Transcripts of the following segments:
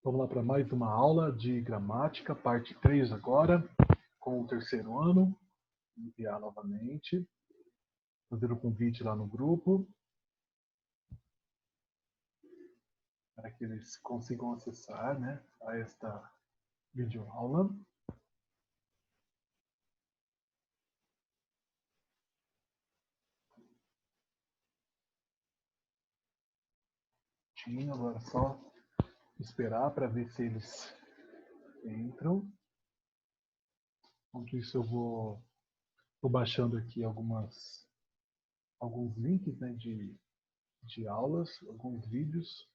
Vamos lá para mais uma aula de gramática, parte 3 agora, com o terceiro ano. Enviar novamente, fazer o convite lá no grupo, para que eles consigam acessar, né, a esta videoaula. Agora é só esperar para ver se eles entram. Enquanto isso eu vou baixando aqui alguns links, né, de aulas, alguns vídeos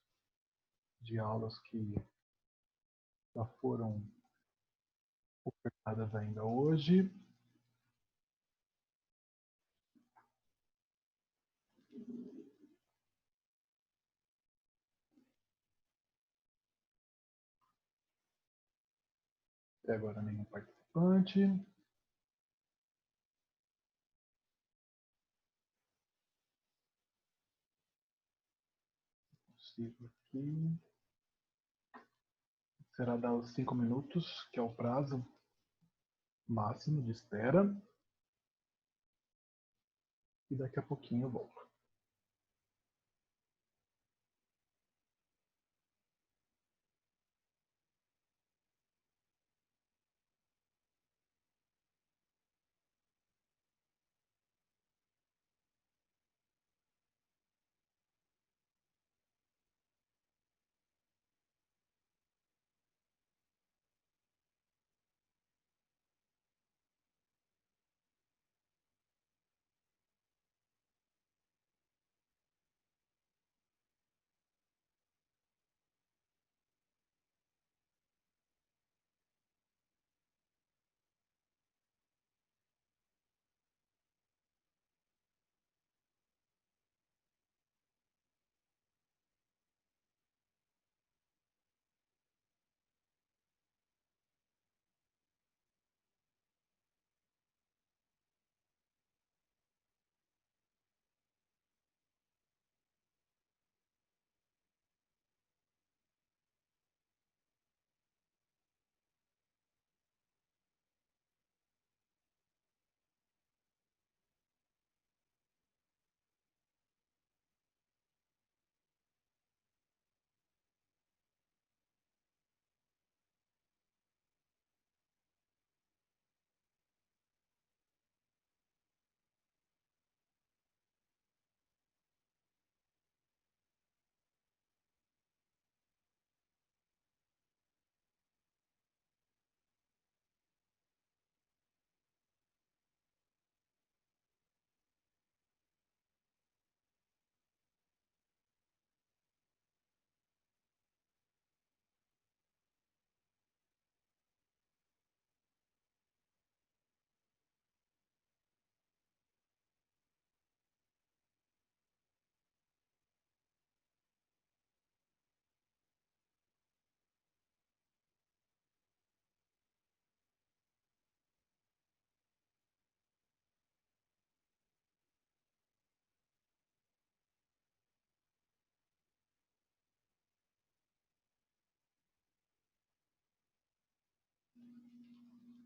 de aulas que já foram publicadas ainda hoje. Até agora nenhum participante. Sigo aqui. Será dar os 5 minutos, que é o prazo máximo de espera. E daqui a pouquinho eu volto.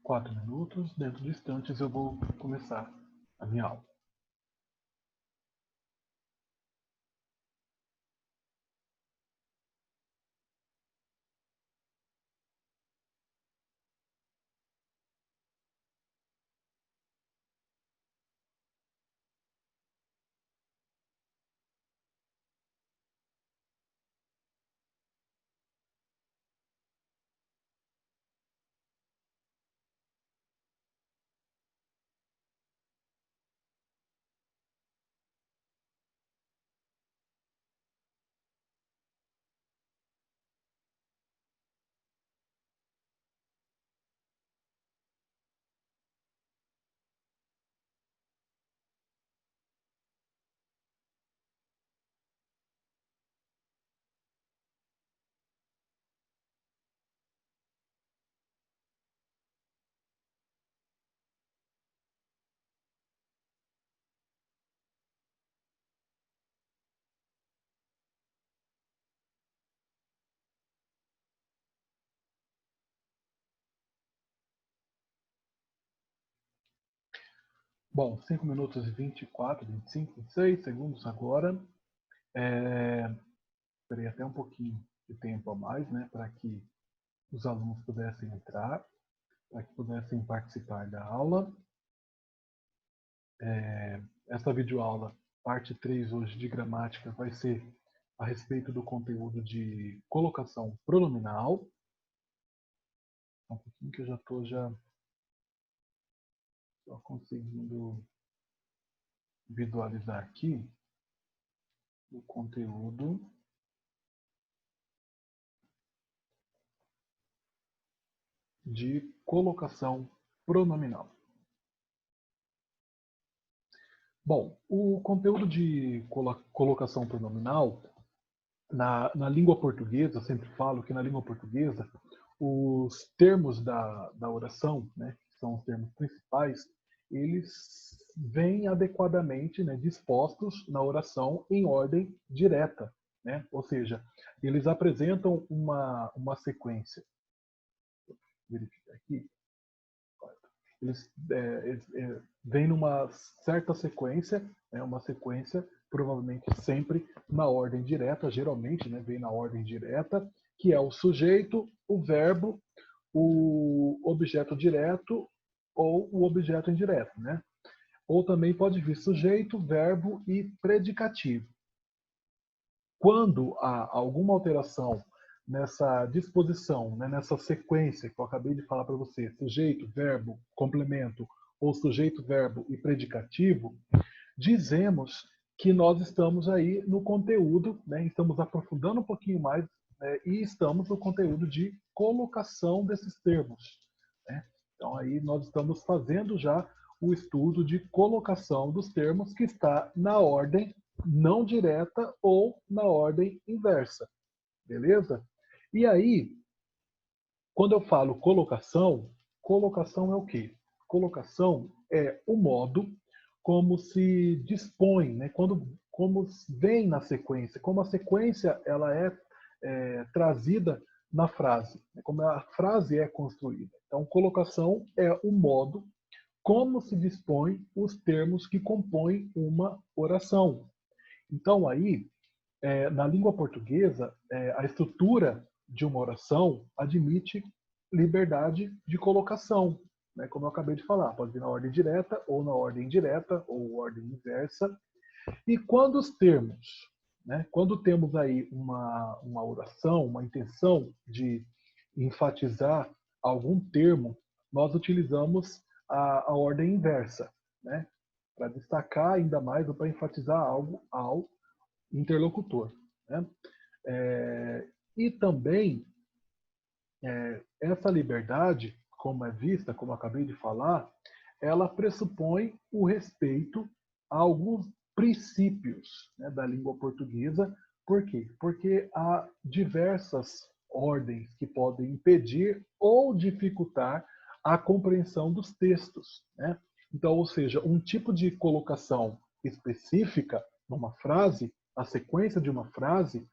Quatro minutos. Dentro de instantes eu vou começar a minha aula. Bom, 5 minutos e 24, 25, 26 segundos agora. Esperei até um pouquinho de tempo a mais, né, para que os alunos pudessem entrar, para que pudessem participar da aula. Essa videoaula, parte 3 hoje de gramática, vai ser a respeito do conteúdo de colocação pronominal. Um pouquinho que eu já estou só conseguindo visualizar aqui o conteúdo de colocação pronominal. Bom, o conteúdo de colocação pronominal, na língua portuguesa, eu sempre falo que na língua portuguesa, os termos da oração, né, que são os termos principais, eles vêm adequadamente, né, dispostos na oração em ordem direta, né? Ou seja, eles apresentam uma sequência. Vou verificar aqui. Eles vêm numa certa sequência, né, uma sequência provavelmente sempre na ordem direta, geralmente, né, vem na ordem direta, que é o sujeito, o verbo, o objeto direto ou o objeto indireto, né? Ou também pode vir sujeito, verbo e predicativo. Quando há alguma alteração nessa disposição, né, nessa sequência que eu acabei de falar para você, sujeito, verbo, complemento, ou sujeito, verbo e predicativo, dizemos que nós estamos aí no conteúdo, né, estamos aprofundando um pouquinho mais, né, e estamos no conteúdo de colocação desses termos, né? Então aí nós estamos fazendo já o estudo de colocação dos termos que está na ordem não direta ou na ordem inversa, beleza? E aí, quando eu falo colocação, colocação é o quê? Colocação é o modo como se dispõe, né? Como vem na sequência, como a sequência ela é trazida na frase, né? Como a frase é construída. Então, colocação é o modo como se dispõe os termos que compõem uma oração. Então, aí, na língua portuguesa, a estrutura de uma oração admite liberdade de colocação, né? Como eu acabei de falar, pode vir na ordem direta, ou na ordem indireta, ou ordem inversa. E quando os termos, né? Quando temos aí uma oração, uma intenção de enfatizar algum termo, nós utilizamos a ordem inversa, né? Para destacar ainda mais ou para enfatizar algo ao interlocutor, né? E também essa liberdade, como é vista, como acabei de falar, ela pressupõe o respeito a alguns princípios, né, da língua portuguesa. Por quê? Porque há diversas ordens que podem impedir ou dificultar a compreensão dos textos, né? Então, ou seja, um tipo de colocação específica numa frase, a sequência de uma frase,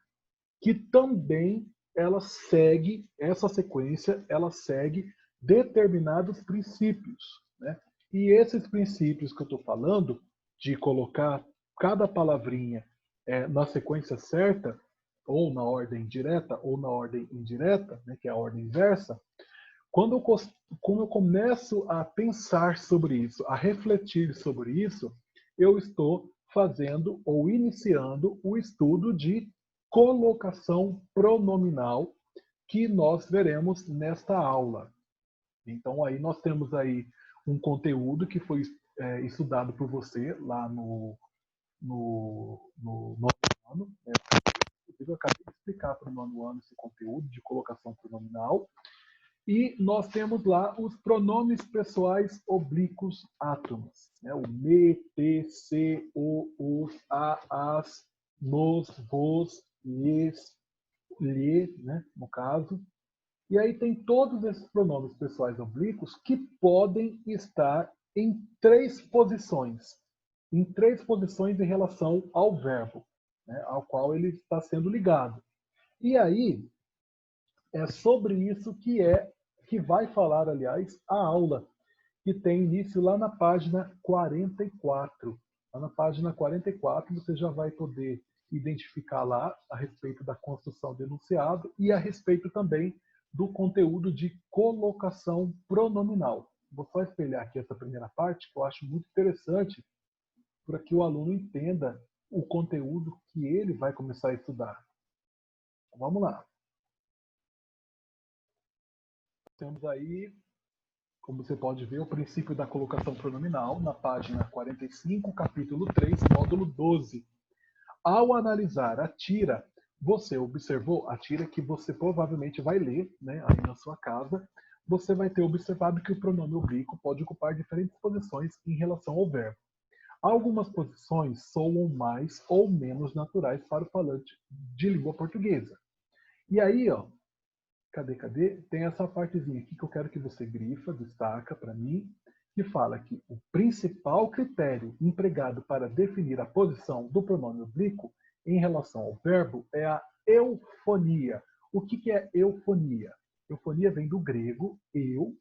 que também essa sequência, ela segue determinados princípios, né? E esses princípios que eu estou falando, de colocar cada palavrinha na sequência certa, ou na ordem direta, ou na ordem indireta, né, que é a ordem inversa, quando eu começo a pensar sobre isso, a refletir sobre isso, eu estou fazendo ou iniciando o estudo de colocação pronominal que nós veremos nesta aula. Então aí nós temos aí um conteúdo que foi estudado por você lá no nono ano. Né? Inclusive eu acabei de explicar para o nono ano esse conteúdo de colocação pronominal. E nós temos lá os pronomes pessoais oblíquos átomos, né? O me, te, se, o, os, a, as, nos, vos, lhes, lhe, né? No caso. E aí tem todos esses pronomes pessoais oblíquos que podem estar em três posições em relação ao verbo, né? Ao qual ele está sendo ligado. E aí é sobre isso que vai falar, aliás, a aula. que tem início lá na página 44. Lá na página 44 você já vai poder identificar lá a respeito da construção do enunciado e a respeito também do conteúdo de colocação pronominal. Vou só espelhar aqui essa primeira parte, que eu acho muito interessante, para que o aluno entenda o conteúdo que ele vai começar a estudar. Então, vamos lá. Temos aí, como você pode ver, o princípio da colocação pronominal, na página 45, capítulo 3, módulo 12. Ao analisar a tira, você observou a tira que você provavelmente vai ler, né, aí na sua casa, você vai ter observado que o pronome oblíquo pode ocupar diferentes posições em relação ao verbo. Algumas posições soam mais ou menos naturais para o falante de língua portuguesa. E aí, ó, cadê? Tem essa partezinha aqui que eu quero que você grifa, destaca para mim, que fala que o principal critério empregado para definir a posição do pronome oblíquo em relação ao verbo é a eufonia. O que é eufonia? Eufonia vem do grego eu,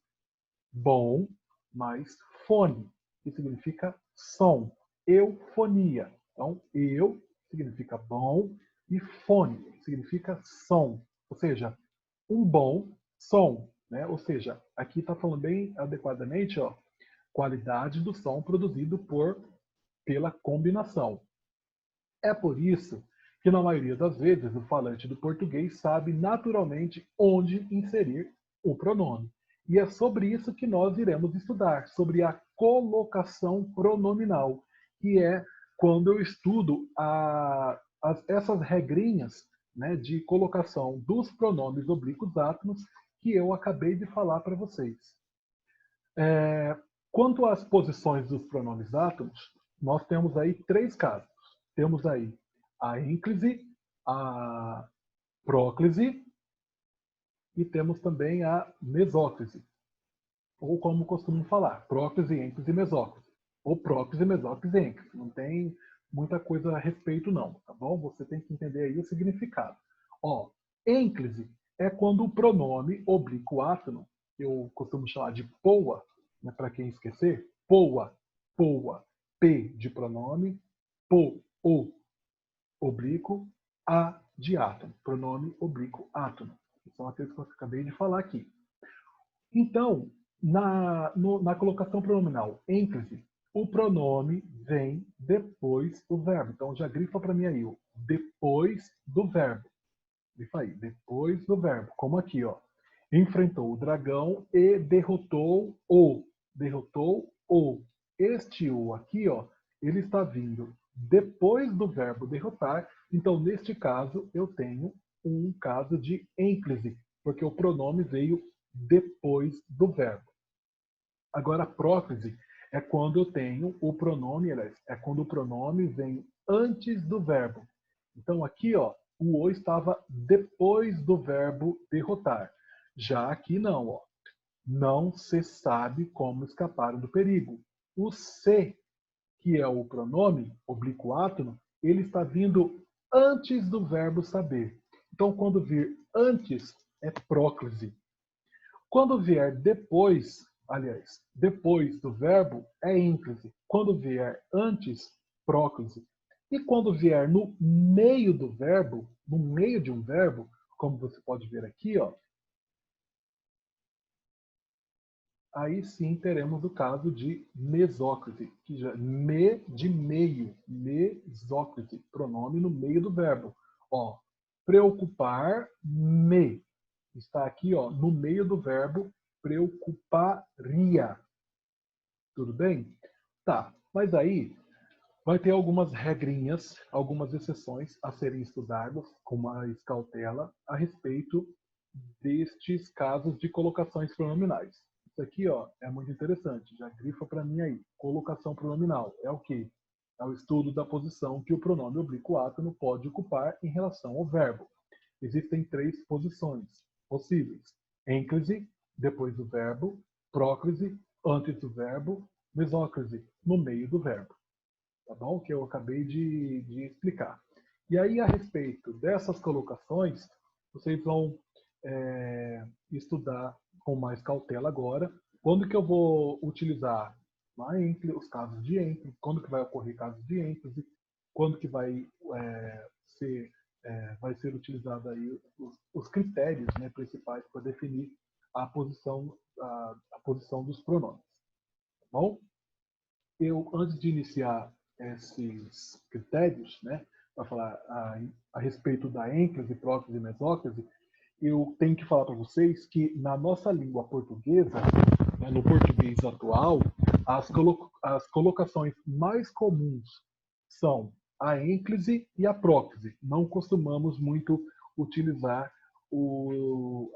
bom, mais fone, que significa som. Eufonia. Então, eu significa bom e fone significa som. Ou seja, um bom som, né? Ou seja, aqui está falando bem adequadamente, ó, qualidade do som produzido pela combinação. É por isso que, na maioria das vezes, o falante do português sabe naturalmente onde inserir o pronome. E é sobre isso que nós iremos estudar, sobre a colocação pronominal, que é quando eu estudo essas regrinhas, né, de colocação dos pronomes oblíquos átomos que eu acabei de falar para vocês. Quanto às posições dos pronomes átomos, nós temos aí três casos. Temos aí a ênclise, a próclise e temos também a mesóclise. Ou como costumam falar, próclise, ênclise e mesóclise. Ou próclise, mesóclise e ênclise. Não tem muita coisa a respeito não, tá bom? Você tem que entender aí o significado. Ó, ênclise é quando o pronome oblíquo átono, que eu costumo chamar de poa, né, para quem esquecer, poa, P de pronome, o oblíquo, a de átono, pronome oblíquo átono. São aqueles que eu acabei de falar aqui. Então, na colocação pronominal ênclise, o pronome vem depois do verbo. Então, já grifa para mim aí, ó, depois do verbo. Grifa aí, depois do verbo. Como aqui, ó. Enfrentou o dragão e derrotou o. Derrotou o. Este o aqui, ó, ele está vindo depois do verbo derrotar. Então, neste caso, eu tenho um caso de ênclise, porque o pronome veio depois do verbo. Agora, próclise é quando eu tenho o pronome, é quando o pronome vem antes do verbo. Então, aqui, ó, o o estava depois do verbo derrotar. Já aqui não, ó. Não se sabe como escapar do perigo. O se, que é o pronome oblíquo átono, ele está vindo antes do verbo saber. Então, quando vir antes, é próclise. Quando vier depois, aliás, depois do verbo, é ênclise. Quando vier antes, próclise. E quando vier no meio do verbo, no meio de um verbo, como você pode ver aqui, ó, aí sim teremos o caso de mesóclise, que já me de meio, mesóclise, pronome no meio do verbo. Ó, preocupar-me está aqui, ó, no meio do verbo preocuparia. Tudo bem? Tá, mas aí vai ter algumas regrinhas, algumas exceções a serem estudadas com mais cautela a respeito destes casos de colocações pronominais. Isso aqui, ó, é muito interessante. Já grifa para mim aí. Colocação pronominal é o quê? É o estudo da posição que o pronome oblíquo átono pode ocupar em relação ao verbo. Existem três posições possíveis: ênclise, depois do verbo; próclise, antes do verbo; mesóclise, no meio do verbo. Tá bom? Que eu acabei de explicar. E aí, a respeito dessas colocações, vocês vão estudar com mais cautela agora Quando que eu vou utilizar uma ênclise, os casos de ênclise, quando que vai ocorrer casos de ênclise, quando que vai ser utilizado aí os critérios, né, principais para definir a posição dos pronomes. Tá bom? Antes de iniciar esses critérios, né, para falar a respeito da ênclise, próclise e mesóclise, eu tenho que falar para vocês que na nossa língua portuguesa, né, no português atual, as colocações mais comuns são a ênclise e a próclise. Não costumamos muito utilizar o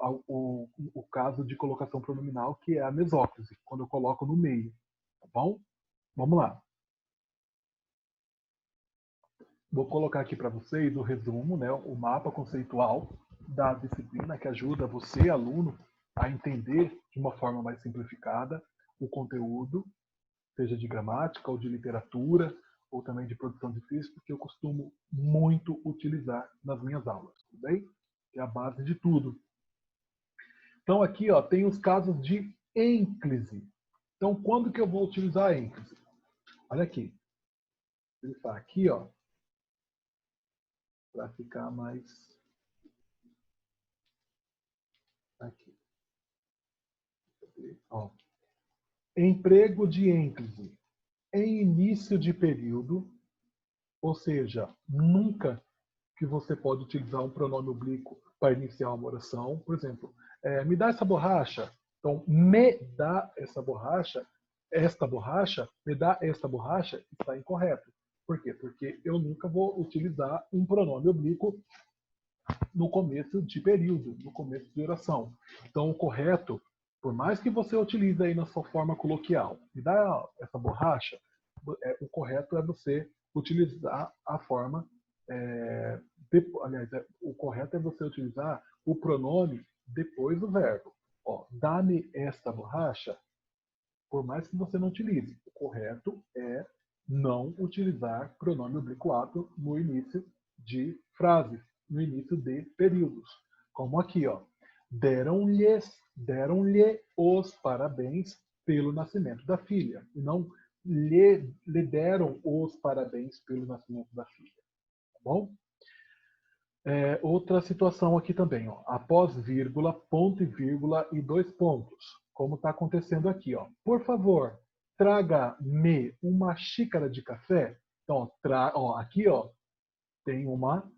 caso de colocação pronominal, que é a mesóclise, quando eu coloco no meio. Tá bom? Vamos lá. Vou colocar aqui para vocês o resumo, né, o mapa conceitual da disciplina que ajuda você, aluno, a entender de uma forma mais simplificada o conteúdo, seja de gramática ou de literatura, ou também de produção de texto, que eu costumo muito utilizar nas minhas aulas, tudo bem? Que é a base de tudo. Então aqui ó, tem os casos de ênclise. Então quando que eu vou utilizar a ênclise? Olha aqui. Ele está aqui, ó, para ficar mais aqui. Ó. Emprego de ênclise em início de período, ou seja, nunca que você pode utilizar um pronome oblíquo para iniciar uma oração. Por exemplo, me dá essa borracha. Então, me dá essa borracha, me dá esta borracha, está incorreto. Por quê? Porque eu nunca vou utilizar um pronome oblíquo no começo de período, no começo de oração. Então, o correto, por mais que você utilize aí na sua forma coloquial, me dá essa borracha, o correto é você utilizar a forma, o correto é você utilizar o pronome depois do verbo. Dá-me esta borracha, por mais que você não utilize. O correto é não utilizar pronome oblíquo no início de frases, no início de períodos. Como aqui, ó. Deram-lhe os parabéns pelo nascimento da filha. E não lhe deram os parabéns pelo nascimento da filha. Tá bom? Outra situação aqui também, ó. Após vírgula, ponto e vírgula e 2 pontos. Como está acontecendo aqui, ó. Por favor, traga-me uma xícara de café. Então, aqui, ó, tem uma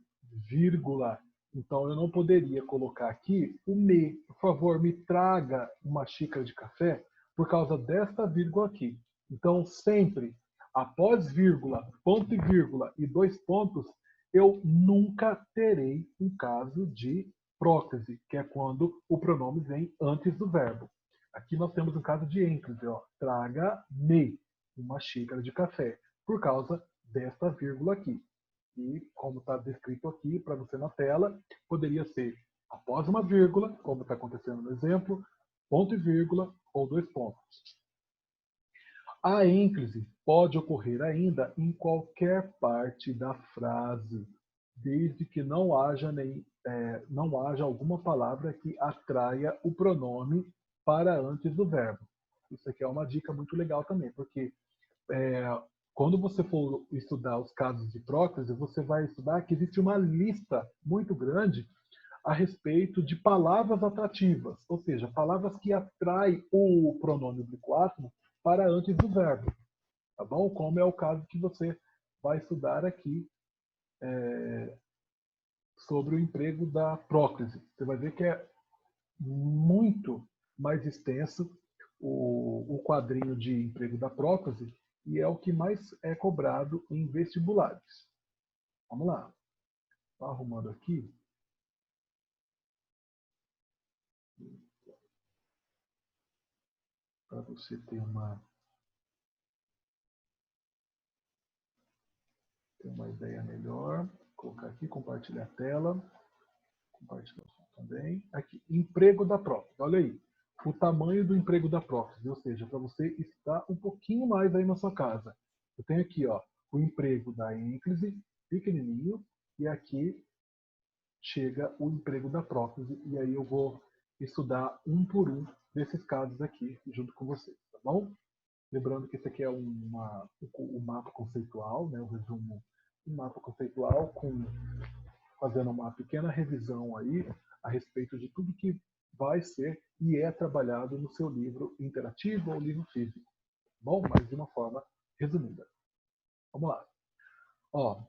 vírgula. Então, eu não poderia colocar aqui o me. Por favor, me traga uma xícara de café, por causa desta vírgula aqui. Então, sempre, após vírgula, ponto e vírgula e 2 pontos, eu nunca terei um caso de próclise, que é quando o pronome vem antes do verbo. Aqui nós temos um caso de ênclise, ó. Traga-me uma xícara de café, por causa desta vírgula aqui. E, como está descrito aqui para você na tela, poderia ser após uma vírgula, como está acontecendo no exemplo, ponto e vírgula ou 2 pontos. A ênclise pode ocorrer ainda em qualquer parte da frase, desde que não haja alguma palavra que atraia o pronome para antes do verbo. Isso aqui é uma dica muito legal também, porque quando você for estudar os casos de próclise, você vai estudar que existe uma lista muito grande a respeito de palavras atrativas, ou seja, palavras que atraem o pronome oblíquo para antes do verbo, tá bom? Como é o caso que você vai estudar aqui sobre o emprego da próclise. Você vai ver que é muito mais extenso o quadrinho de emprego da próclise e é o que mais é cobrado em vestibulares. Vamos lá. Estou arrumando aqui. Para você ter uma ideia melhor. Vou colocar aqui, compartilhar a tela. Compartilhar o som também. Aqui, emprego da próclise. Olha aí. O tamanho do emprego da próclise, ou seja, para você estar um pouquinho mais aí na sua casa. Eu tenho aqui, ó, o emprego da ênclise, pequenininho, e aqui chega o emprego da próclise, e aí eu vou estudar um por um desses casos aqui junto com vocês, tá bom? Lembrando que esse aqui é um mapa conceitual, né? O resumo do mapa conceitual, fazendo uma pequena revisão aí a respeito de tudo que vai ser e é trabalhado no seu livro interativo ou livro físico. Bom, mas de uma forma resumida. Vamos lá. Ó,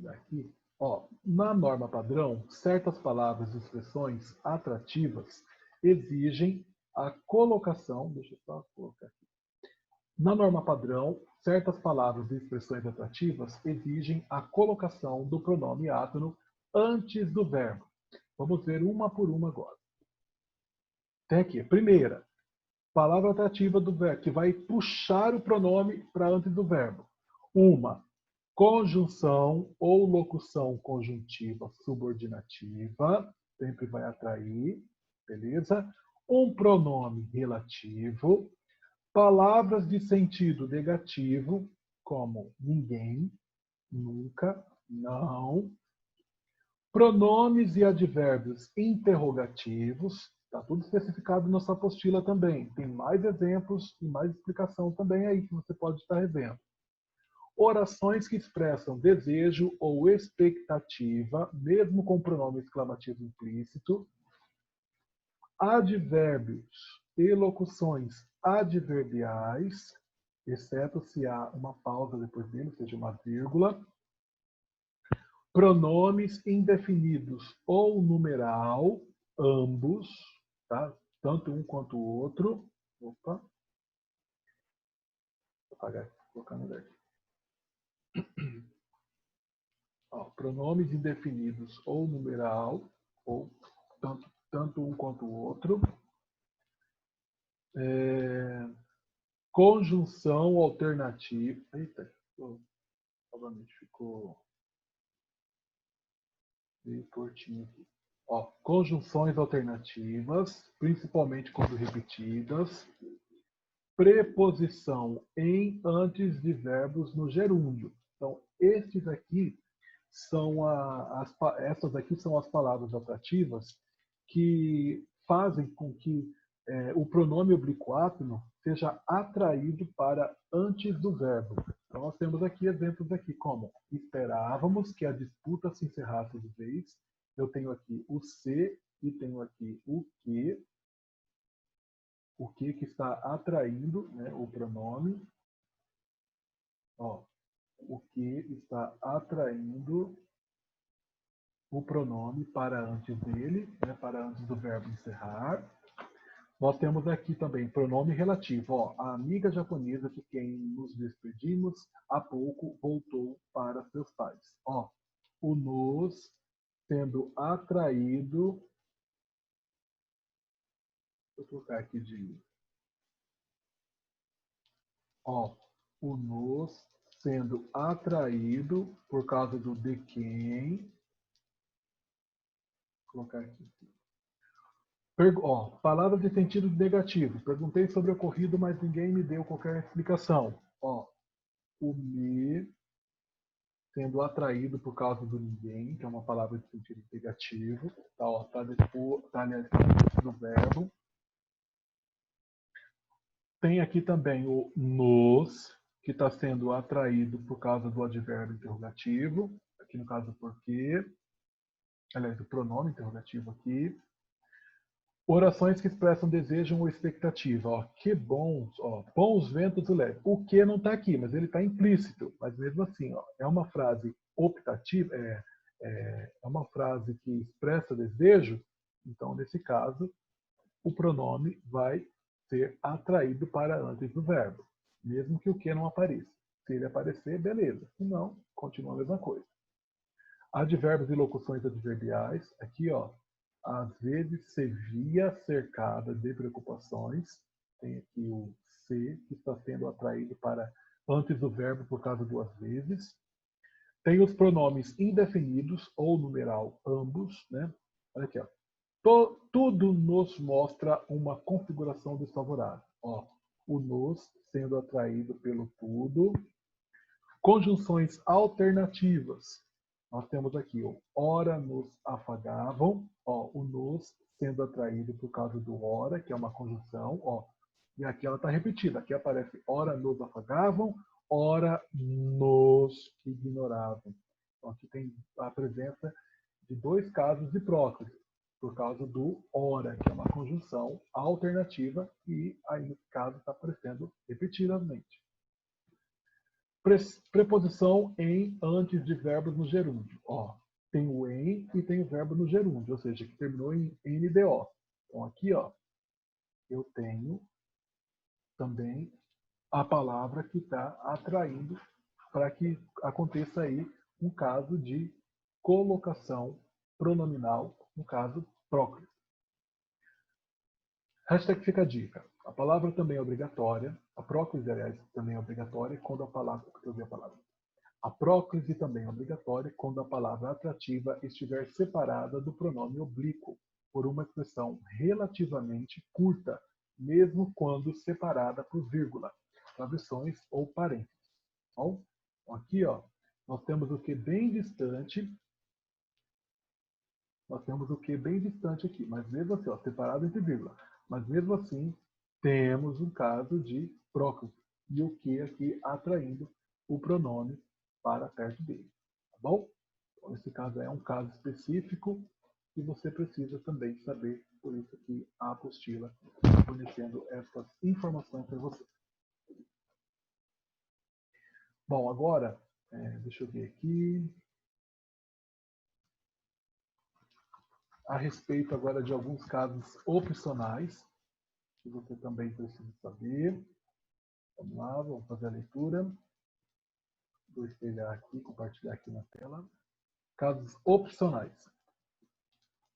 aqui, ó, na norma padrão, certas palavras e expressões atrativas exigem a colocação, deixa eu só colocar aqui. Na norma padrão, certas palavras e expressões atrativas exigem a colocação do pronome átono antes do verbo. Vamos ver uma por uma agora. Tem aqui, primeira, palavra atrativa do verbo, que vai puxar o pronome para antes do verbo. Uma, conjunção ou locução conjuntiva subordinativa, sempre vai atrair, beleza? Um pronome relativo, palavras de sentido negativo, como ninguém, nunca, não. Pronomes e advérbios interrogativos, está tudo especificado na nossa apostila também. Tem mais exemplos e mais explicação também aí que você pode estar revendo. Orações que expressam desejo ou expectativa, mesmo com pronome exclamativo implícito. Advérbios e locuções adverbiais, exceto se há uma pausa depois dele, ou seja, uma vírgula. Pronomes indefinidos ou numeral, ambos, tá? Tanto um quanto o outro. Opa. Vou apagar, vou colocar no lugar. Ó, pronomes indefinidos ou numeral, ou tanto um quanto o outro. Conjunção alternativa. Eita, novamente ficou meio tortinho aqui. Ó, conjunções alternativas, principalmente quando repetidas. Preposição em antes de verbos no gerúndio. Então, estes aqui são essas aqui são as palavras atrativas que fazem com que o pronome oblíquo átono seja atraído para antes do verbo. Então, nós temos aqui exemplos aqui como esperávamos que a disputa se encerrasse de vez. Eu tenho aqui o se e tenho aqui o que está atraindo, né, o pronome. Ó, o que está atraindo o pronome para antes dele, né, para antes do verbo encerrar. Nós temos aqui também pronome relativo. Ó, a amiga japonesa de quem nos despedimos há pouco voltou para seus pais. Ó, o nos sendo atraído. Vou colocar aqui de. Ó, o nos sendo atraído por causa do de quem. Vou colocar aqui. Palavras de sentido negativo. Perguntei sobre o ocorrido, mas ninguém me deu qualquer explicação. Ó, o me sendo atraído por causa do ninguém, que é uma palavra de sentido negativo. Tá, ó, tá antes do verbo. Tem aqui também o nos, que está sendo atraído por causa do advérbio interrogativo. Aqui no caso, porque. Aliás, o pronome interrogativo aqui. Orações que expressam desejo ou expectativa. Ó, que bons, ó, bons ventos do leve. O que não está aqui, mas ele está implícito. Mas mesmo assim, ó, é uma frase optativa, é uma frase que expressa desejo. Então, nesse caso, o pronome vai ser atraído para antes do verbo, mesmo que o que não apareça. Se ele aparecer, beleza. Se não, continua a mesma coisa. Advérbios e locuções adverbiais. Aqui, ó. Às vezes se via cercada de preocupações. Tem aqui o se, que está sendo atraído para antes do verbo por causa do às vezes. Tem os pronomes indefinidos ou numeral ambos, né? Olha aqui, ó. Tudo nos mostra uma configuração desfavorável. Ó, o nos sendo atraído pelo tudo. Conjunções alternativas. nós temos aqui, ó, ora nos afagavam, ó, o nos sendo atraído por causa do ora, que é uma conjunção, ó, e aqui ela está repetida, aqui aparece ora nos afagavam, ora nos ignoravam. Então aqui tem a presença de dois casos de próclise, por causa do ora, que é uma conjunção alternativa, e aí nesse caso está aparecendo repetidamente. Preposição em antes de verbos no gerúndio. Ó, tem o em e tem o verbo no gerúndio, ou seja, que terminou em NDO. Então aqui, ó, eu tenho também a palavra que está atraindo para que aconteça aí um caso de colocação pronominal, no caso, próclise. Hashtag fica a dica. A palavra também é obrigatória. A próclise, aliás, também é obrigatória quando a palavra... A próclise também é obrigatória quando a palavra atrativa estiver separada do pronome oblíquo por uma expressão relativamente curta, mesmo quando separada por vírgula, travessões ou parênteses. Bom, aqui, ó, nós temos o que bem distante. Nós temos o que bem distante aqui, mas mesmo assim, ó, separado entre vírgula. Mas mesmo assim, temos um caso de próclise. E o que aqui atraindo o pronome para perto dele. Tá bom? Então, esse caso é um caso específico que você precisa também saber. Por isso que a apostila está fornecendo essas informações para você. Bom, agora, deixa eu ver aqui. A respeito agora de alguns casos opcionais, que você também precisa saber. Vamos lá, vamos fazer a leitura. Vou espelhar aqui, compartilhar aqui na tela. Casos opcionais.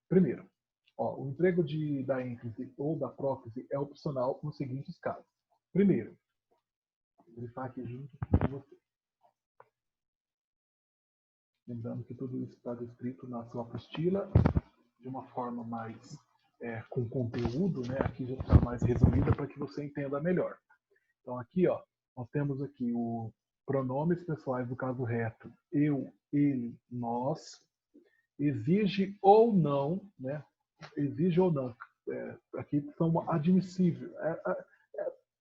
Primeiro, ó, o emprego da ênfase ou da próclise é opcional nos seguintes casos. Primeiro, vou grifar aqui junto com você. Lembrando que tudo isso está descrito na sua apostila de uma forma mais com conteúdo, né? Aqui já está mais resumida para que você entenda melhor. Então aqui, ó, nós temos aqui o pronomes pessoais do caso reto, eu, ele, nós, exige ou não, né? Exige ou não, aqui são admissíveis.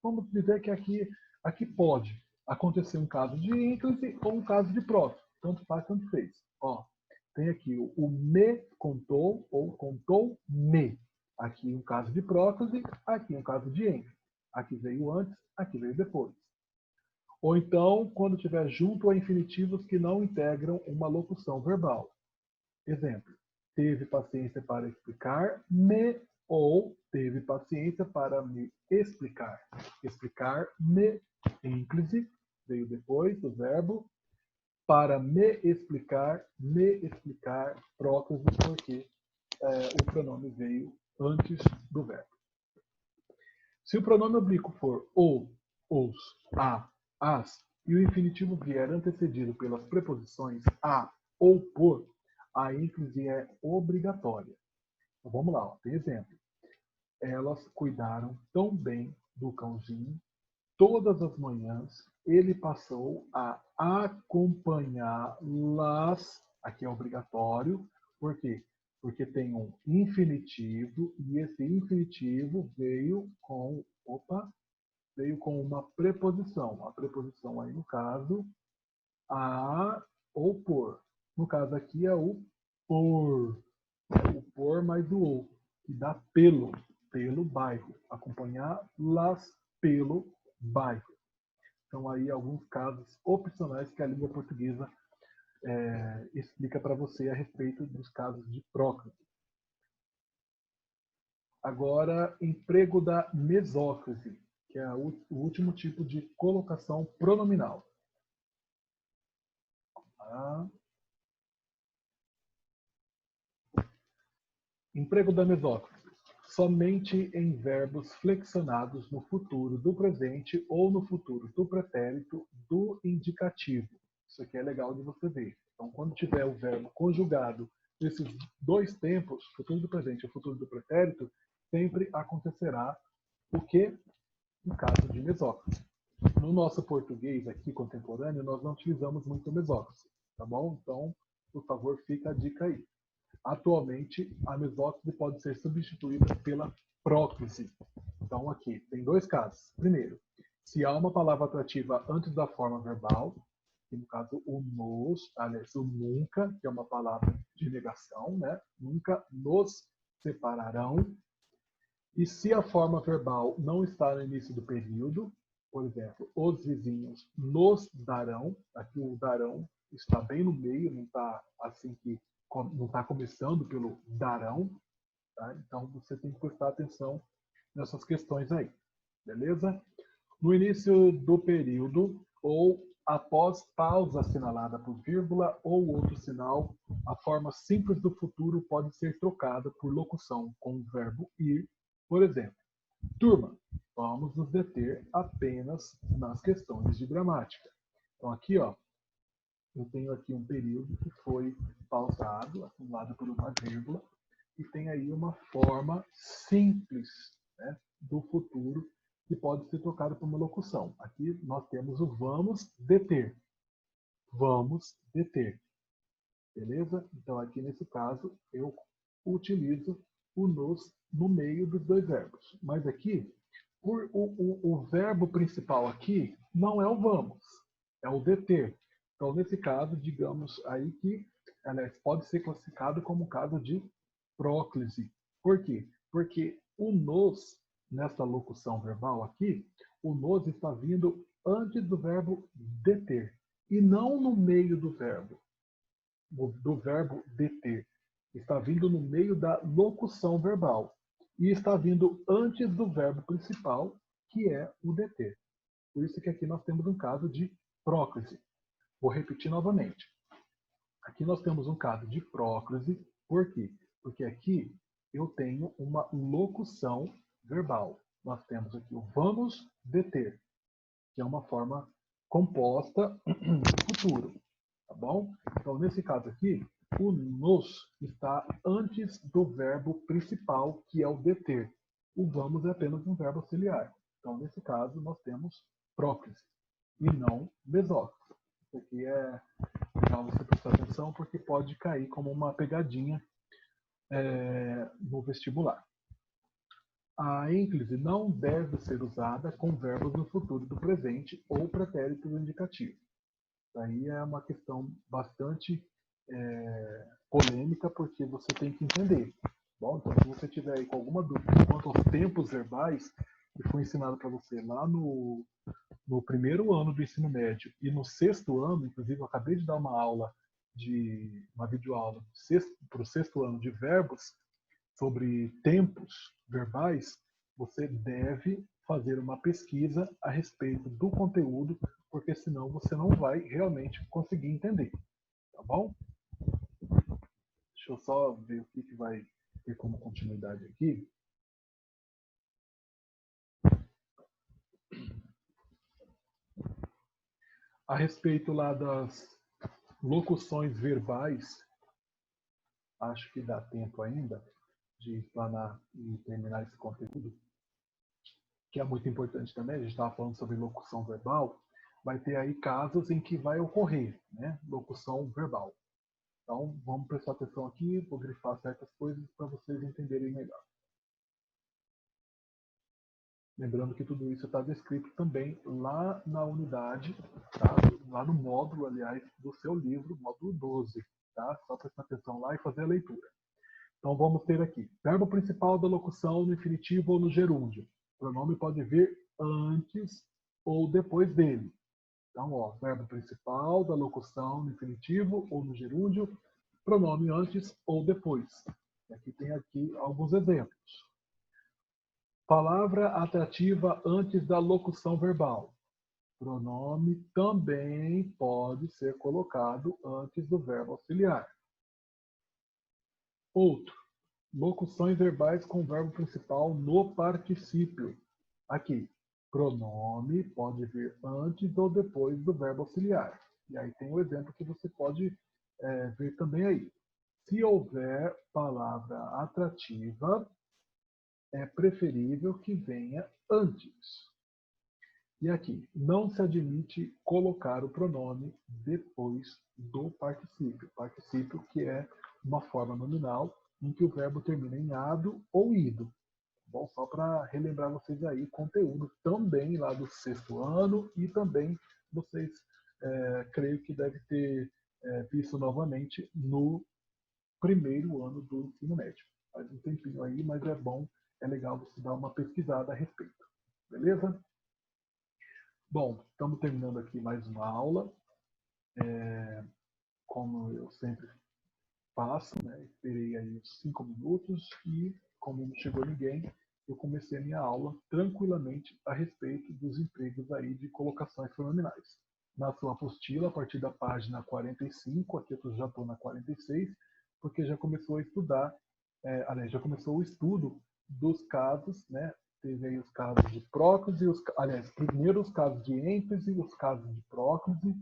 Vamos dizer que aqui pode acontecer um caso de ênclise ou um caso de próprio. Tanto faz, tanto fez. Ó, tem aqui o me contou ou contou-me. Aqui um caso de próclise, aqui um caso de ênclise. Aqui veio antes, aqui veio depois. Ou então, quando tiver junto a infinitivos que não integram uma locução verbal. Exemplo, teve paciência para explicar-me ou teve paciência para me explicar. Explicar-me, ênclise, veio depois do verbo. Para me explicar, próclise, porque o pronome veio antes do verbo. Se o pronome oblíquo for ou, os, a, as, e o infinitivo vier antecedido pelas preposições a ou por, a ênclise é obrigatória. Então vamos lá, ó, tem exemplo. Elas cuidaram tão bem do cãozinho, todas as manhãs ele passou a acompanhá-las, aqui é obrigatório, por quê? Porque tem um infinitivo e esse infinitivo veio com uma preposição. A preposição aí no caso, a ou por. No caso aqui é o por. O por mais o ou, que dá pelo bairro. Acompanhá-las pelo bairro. Então, aí, alguns casos opcionais que a língua portuguesa explica para você a respeito dos casos de próclise. Agora, emprego da mesóclise, que é o último tipo de colocação pronominal. Tá? Emprego da mesóclise. Somente em verbos flexionados no futuro do presente ou no futuro do pretérito do indicativo. Isso aqui é legal de você ver. Então, quando tiver o verbo conjugado nesses dois tempos, futuro do presente e futuro do pretérito, sempre acontecerá o que? No caso de mesóclise. No nosso português aqui contemporâneo, nós não utilizamos muito mesóclise, tá bom? Então, por favor, fica a dica aí. Atualmente, a mesóclise pode ser substituída pela próclise. Então, aqui, tem dois casos. Primeiro, se há uma palavra atrativa antes da forma verbal, que no caso o nos, aliás, o nunca, que é uma palavra de negação, né? Nunca nos separarão. E se a forma verbal não está no início do período, por exemplo, os vizinhos nos darão, aqui o darão está bem no meio, não está assim que não está começando pelo darão, tá? Então você tem que prestar atenção nessas questões aí, beleza? No início do período ou após pausa assinalada por vírgula ou outro sinal, a forma simples do futuro pode ser trocada por locução com o verbo ir. Por exemplo, turma, vamos nos deter apenas nas questões de gramática. Então aqui, ó, eu tenho aqui um período que foi pausado, assinalado por uma vírgula, e tem aí uma forma simples, né, do futuro que pode ser trocada por uma locução. Aqui nós temos o vamos deter. Vamos deter. Beleza? Então aqui nesse caso eu utilizo o nos no meio dos dois verbos. Mas aqui, o verbo principal aqui não é o vamos, é o deter. Então nesse caso, digamos aí que aliás, pode ser classificado como caso de próclise. Por quê? Porque o nos, nessa locução verbal aqui, o nos está vindo antes do verbo deter e não no meio do verbo deter. Está vindo no meio da locução verbal e está vindo antes do verbo principal, que é o deter. Por isso que aqui nós temos um caso de próclise. Vou repetir novamente. Aqui nós temos um caso de próclise. Por quê? Porque aqui eu tenho uma locução verbal. Nós temos aqui o vamos deter, que é uma forma composta do futuro. Tá bom? Então, nesse caso aqui, o nos está antes do verbo principal, que é o deter. O vamos é apenas um verbo auxiliar. Então, nesse caso, nós temos próclise e não mesóclise. Isso aqui é legal você prestar atenção, porque pode cair como uma pegadinha no vestibular. A ênclise não deve ser usada com verbos no futuro do presente ou pretéritos indicativos. Isso aí é uma questão bastante polêmica, porque você tem que entender. Bom, então, se você tiver aí com alguma dúvida quanto aos tempos verbais, que foi ensinado para você lá no primeiro ano do ensino médio e no sexto ano, inclusive eu acabei de dar uma videoaula para o sexto ano de verbos, sobre tempos verbais, você deve fazer uma pesquisa a respeito do conteúdo, porque senão você não vai realmente conseguir entender. Tá bom? Deixa eu só ver o que vai ter como continuidade aqui. A respeito lá das locuções verbais, acho que dá tempo ainda de explanar e terminar esse conteúdo, que é muito importante também. A gente estava falando sobre locução verbal. Vai ter aí casos em que vai ocorrer, né, locução verbal. Então, vamos prestar atenção aqui, vou grifar certas coisas para vocês entenderem melhor. Lembrando que tudo isso está descrito também lá na unidade, tá? Lá no módulo, aliás, do seu livro, módulo 12. Tá? Só prestar atenção lá e fazer a leitura. Então, vamos ter aqui. Verbo principal da locução no infinitivo ou no gerúndio. O pronome pode vir antes ou depois dele. Então, ó, verbo principal da locução no infinitivo ou no gerúndio, pronome antes ou depois. E aqui tem alguns exemplos. Palavra atrativa antes da locução verbal. Pronome também pode ser colocado antes do verbo auxiliar. Outro. Locuções verbais com verbo principal no particípio. Aqui. Pronome pode vir antes ou depois do verbo auxiliar. E aí tem o exemplo que você pode ver também aí. Se houver palavra atrativa, é preferível que venha antes. E aqui, não se admite colocar o pronome depois do particípio. Particípio que é uma forma nominal em que o verbo termina em ado ou ido. Bom, só para relembrar vocês aí, conteúdo também lá do 6º ano e também vocês, creio que deve ter visto novamente no 1º ano do ensino médio. Faz um tempinho aí, mas é bom, é legal você dar uma pesquisada a respeito. Beleza? Bom, estamos terminando aqui mais uma aula. Como eu sempre faço, né? Esperei aí uns 5 minutos e, como não chegou ninguém, eu comecei a minha aula tranquilamente a respeito dos empregos aí de colocações pronominais. Na sua apostila, a partir da página 45, aqui eu já estou na 46, porque já começou a estudar, aliás, já começou o estudo dos casos, né? Teve aí os casos de próclise, aliás, primeiro os casos de ênfase, os casos de próclise.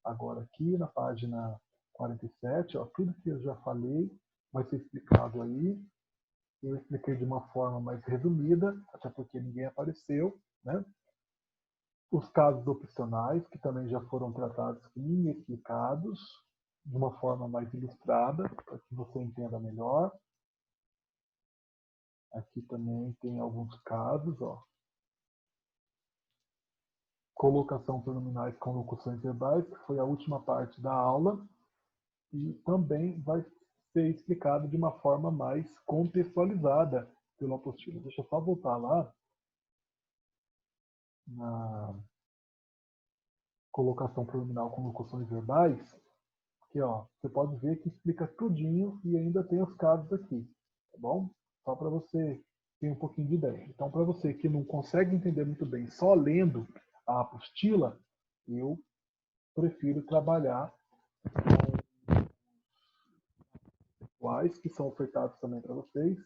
Agora aqui na página 47, ó, tudo que eu já falei vai ser explicado aí. Eu expliquei de uma forma mais resumida, até porque ninguém apareceu, né? Os casos opcionais, que também já foram tratados e explicados de uma forma mais ilustrada, para que você entenda melhor. Aqui também tem alguns casos, ó. Colocação pronominais com locuções verbais, que foi a última parte da aula, e também vai ser explicado de uma forma mais contextualizada pelo apostila. Deixa eu só voltar lá na colocação pronominal com locuções verbais, que ó, você pode ver que explica tudinho e ainda tem os casos aqui, tá bom? Só para você ter um pouquinho de ideia. Então, para você que não consegue entender muito bem só lendo a apostila, eu prefiro trabalhar com que são ofertados também para vocês,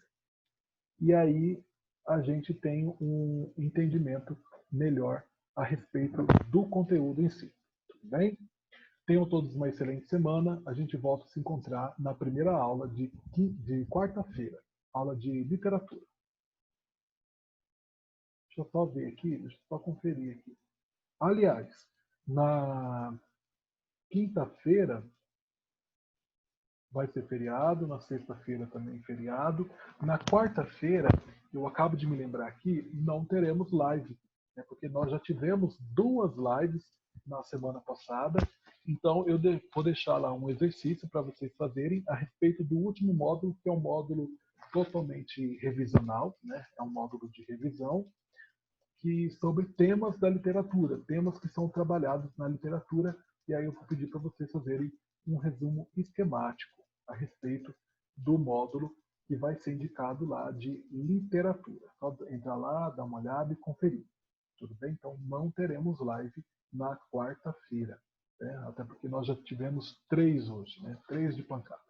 e aí a gente tem um entendimento melhor a respeito do conteúdo em si. Tudo bem? Tenham todos uma excelente semana. A gente volta a se encontrar na primeira aula de quarta-feira, aula de literatura. Deixa eu só ver aqui, deixa eu só conferir aqui. Aliás, na quinta-feira vai ser feriado, na sexta-feira também feriado. Na quarta-feira, eu acabo de me lembrar aqui, não teremos live, né, porque nós já tivemos 2 lives na semana passada. Então, eu vou deixar lá um exercício para vocês fazerem a respeito do último módulo, que é um módulo totalmente revisional, né? É um módulo de revisão que sobre temas da literatura, temas que são trabalhados na literatura, e aí eu vou pedir para vocês fazerem um resumo esquemático a respeito do módulo que vai ser indicado lá de literatura. Só entrar lá, dar uma olhada e conferir. Tudo bem? Então não teremos live na quarta-feira, né? Até porque nós já tivemos 3 hoje, né? 3 de pancada.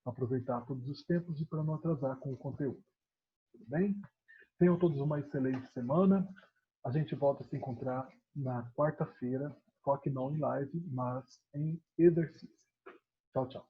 Aproveitar todos os tempos e para não atrasar com o conteúdo. Tudo bem? Tenham todos uma excelente semana. A gente volta a se encontrar na quarta-feira, só que não em live, mas em exercício. Tchau, tchau.